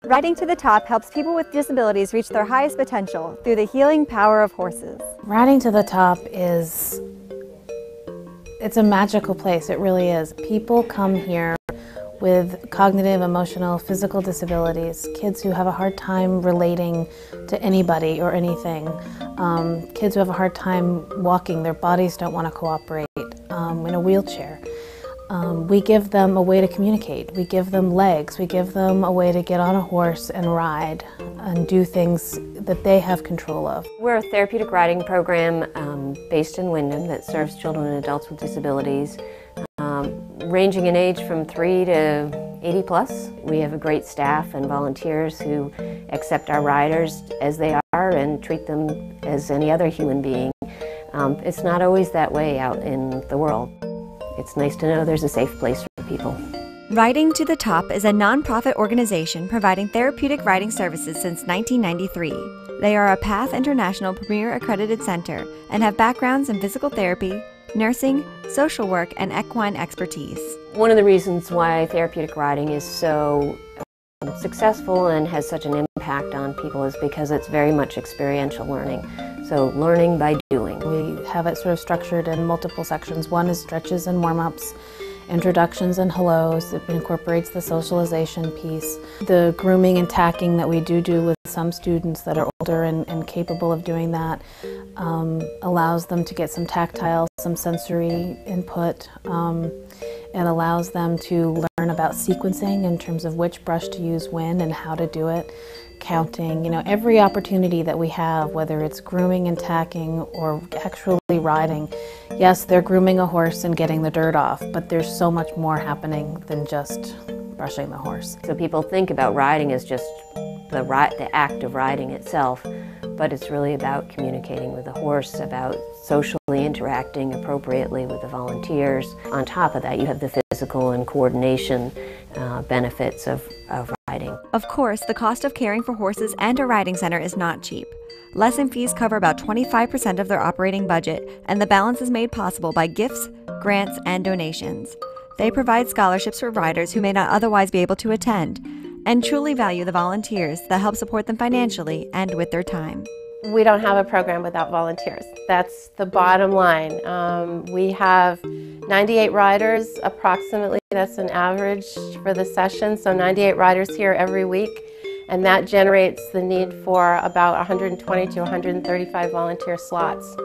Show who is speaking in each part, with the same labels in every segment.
Speaker 1: Riding to the Top helps people with disabilities reach their highest potential through the healing power of horses.
Speaker 2: Riding to the Top it's a magical place, it really is. People come here with cognitive, emotional, physical disabilities, kids who have a hard time relating to anybody or anything, kids who have a hard time walking, their bodies don't want to cooperate, in a wheelchair. We give them a way to communicate, we give them legs, we give them a way to get on a horse and ride and do things that they have control of.
Speaker 3: We're a therapeutic riding program based in Wyndham that serves children and adults with disabilities, ranging in age from 3 to 80 plus. We have a great staff and volunteers who accept our riders as they are and treat them as any other human being. It's not always that way out in the world. It's nice to know there's a safe place for people.
Speaker 1: Riding to the Top is a nonprofit organization providing therapeutic riding services since 1993. They are a PATH International Premier Accredited Center and have backgrounds in physical therapy, nursing, social work, and equine expertise.
Speaker 3: One of the reasons why therapeutic riding is so successful and has such an impact on people is because it's very much experiential learning. So learning by doing.
Speaker 2: We have it sort of structured in multiple sections. One is stretches and warm-ups, introductions and hellos. It incorporates the socialization piece. The grooming and tacking that we do with some students that are older and capable of doing that allows them to get some tactile, some sensory input. It allows them to learn about sequencing in terms of which brush to use when and how to do it. Counting, every opportunity that we have, whether it's grooming and tacking or actually riding. Yes, they're grooming a horse and getting the dirt off, but there's so much more happening than just brushing the horse.
Speaker 3: So people think about riding as just the act of riding itself, but it's really about communicating with the horse, about socially interacting appropriately with the volunteers. On top of that, you have the physical and coordination benefits of riding.
Speaker 1: Of course, the cost of caring for horses and a riding center is not cheap. Lesson fees cover about 25% of their operating budget, and the balance is made possible by gifts, grants, and donations. They provide scholarships for riders who may not otherwise be able to attend, and truly value the volunteers that help support them financially and with their time.
Speaker 4: We don't have a program without volunteers. That's the bottom line. We have 98 riders approximately. That's an average for the session. So 98 riders here every week. And that generates the need for about 120 to 135 volunteer slots.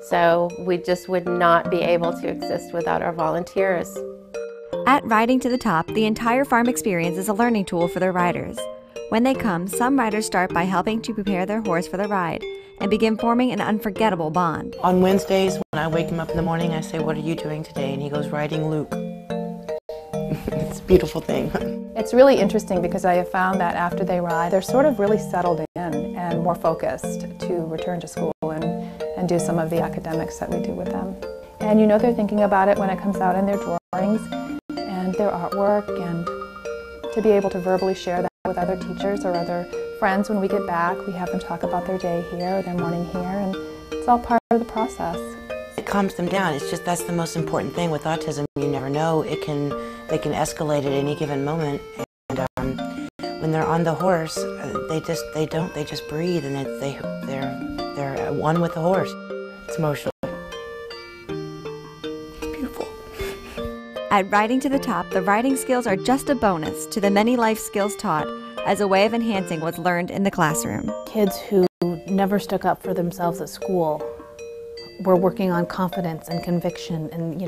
Speaker 4: So we just would not be able to exist without our volunteers.
Speaker 1: At Riding to the Top, the entire farm experience is a learning tool for their riders. When they come, some riders start by helping to prepare their horse for the ride and begin forming an unforgettable bond.
Speaker 5: On Wednesdays, when I wake him up in the morning, I say, "What are you doing today?" And he goes, "Riding Luke." It's a beautiful thing.
Speaker 6: It's really interesting because I have found that after they ride, they're sort of really settled in and more focused to return to school and do some of the academics that we do with them. And they're thinking about it when it comes out in their drawings and their artwork, and to be able to verbally share that with other teachers or other friends when we get back. We have them talk about their day here or their morning here, and it's all part of the process.
Speaker 5: It calms them down. It's just that's the most important thing with autism. You never know. They can escalate at any given moment. And when they're on the horse, they just breathe, and they're one with the horse. It's emotional. It's beautiful.
Speaker 1: At Riding to the Top, the riding skills are just a bonus to the many life skills taught as a way of enhancing what's learned in the classroom.
Speaker 2: Kids who never stuck up for themselves at school were working on confidence and conviction and,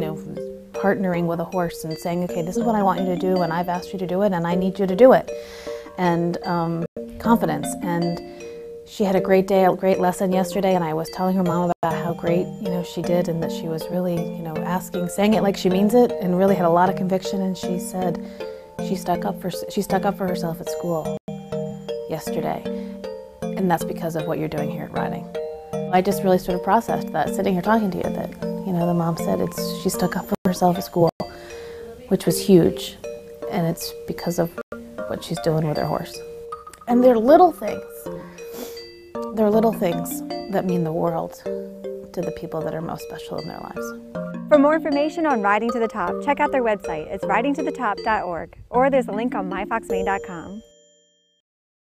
Speaker 2: partnering with a horse and saying, okay, this is what I want you to do, and I've asked you to do it, and I need you to do it. And confidence. And she had a great day, a great lesson yesterday, and I was telling her mom about how great, she did, and that she was really, saying it like she means it, and really had a lot of conviction. And she said she stuck up for herself at school yesterday, and that's because of what you're doing here at Riding. I just really sort of processed that sitting here talking to you, that the mom said she stuck up for herself at school, which was huge, and it's because of what she's doing with her horse. And they're little things. They're little things that mean the world to the people that are most special in their lives.
Speaker 1: For more information on Riding to the Top, check out their website. It's ridingtothetop.org, or there's a link on myfoxmaine.com.